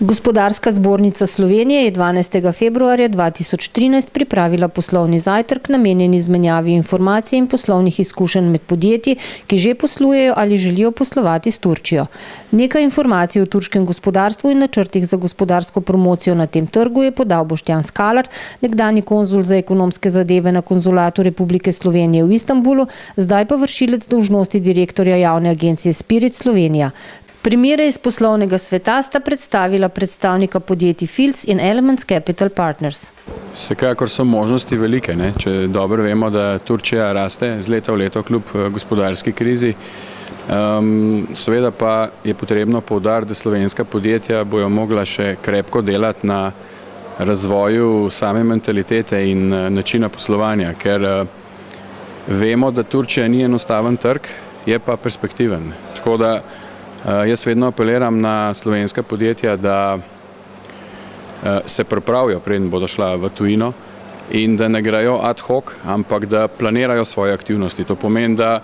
Gospodarska zbornica Slovenije je 12. februarja 2013 pripravila poslovni zajtrk namenjen izmenjavi informacij in poslovnih izkušenj med podjetji, ki že poslujejo ali želijo poslovati s Turčijo. Nekaj informacij o turškem gospodarstvu in načrtih za gospodarsko promocijo na tem trgu je podal Boštjan Skalar, nekdanji konzul za ekonomske zadeve na Konzulatu Republike Slovenije v Istanbulu, zdaj pa vršilec dolžnosti direktorja javne agencije Spirit Slovenija. Primere iz poslovnega sveta sta predstavila predstavnika podjetij Fields in Elements Capital Partners. Vsekakor so možnosti velike, ne? Če dobro vemo, da Turčija raste z leta v leto kljub gospodarski krizi. Seveda pa je potrebno poudariti, da slovenska podjetja bojo mogla še krepko delati na razvoju same mentalitete in načina poslovanja, ker vemo, da Turčija ni enostaven trg, je pa perspektiven. Tako da jaz vedno apeliram na slovenska podjetja, da se pripravijo, preden bodo šla v tujino in da ne grejo ad hoc, ampak da planirajo svoje aktivnosti. To pomeni, da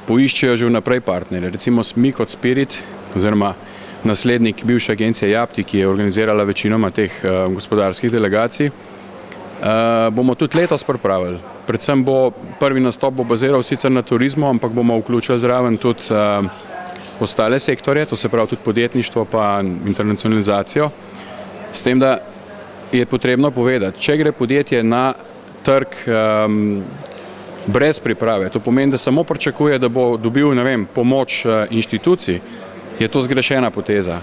poiščejo že vnaprej partnerje. Recimo mi kot Spirit, oziroma naslednik bivše agencije Japti, ki je organizirala večinoma teh gospodarskih delegacij, bomo tudi letos pripravili. Predvsem prvi nastop bo baziral sicer na turizmu, ampak bomo vključili zraven tudi ostale sektorje, to se pravi tudi podjetništvo pa internacionalizacijo. S tem, da je potrebno povedati, če gre podjetje na trg brez priprave, to pomeni, da samo pričakuje, da bo dobil, pomoč inštitucij, je to zgrešena poteza.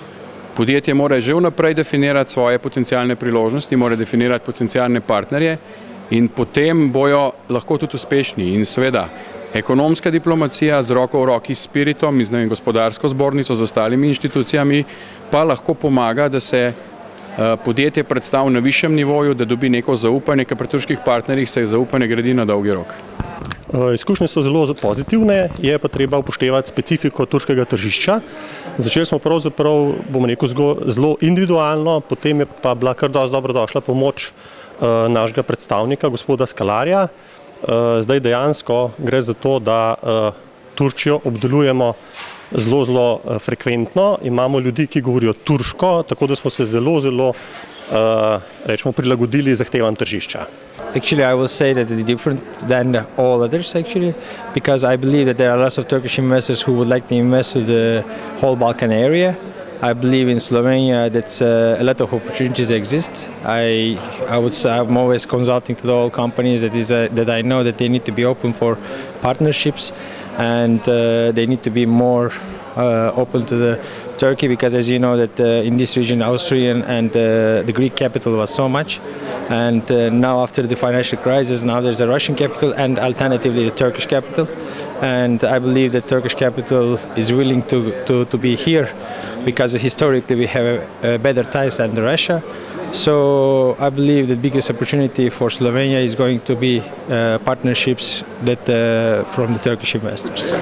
Podjetje mora že vnaprej definirati svoje potencialne priložnosti, mora definirati potencialne partnerje in potem bojo lahko tudi uspešni. In seveda, ekonomska diplomacija z roko v roki s Spiritom in gospodarsko zbornico z ostalimi inštitucijami pa lahko pomaga, da se podjetje predstavi na višjem nivoju, da dobi neko zaupanje, ker pri turških partnerjih se zaupanje gradi na dolgi rok. Izkušnje so zelo pozitivne, je pa treba upoštevati specifiko turškega tržišča. Začeli smo pravzaprav, zelo individualno, potem je pa bila kar dosti dobrodošla pomoč našega predstavnika, gospoda Skalarja. Zdaj dejansko gre za to, da Turčijo obdelujemo zelo frekventno. Imamo ljudi, ki govorijo turško, tako da smo se zelo prilagodili zahtevam tržišča. Actually, I will say that it's different than all others, actually, because I believe that there are lots of Turkish investors who would like to invest to the whole Balkan area. I believe in Slovenia that a lot of opportunities exist. I would say I'm always consulting to all companies that I know that they need to be open for partnerships and they need to be more open to Turkey, because as you know that in this region Austrian and the Greek capital was so much, and now after the financial crisis now there's a Russian capital and alternatively the Turkish capital, and I believe that Turkish capital is willing to be here because historically we have better ties than Russia. So I believe the biggest opportunity for Slovenia is going to be partnerships from the Turkish investors.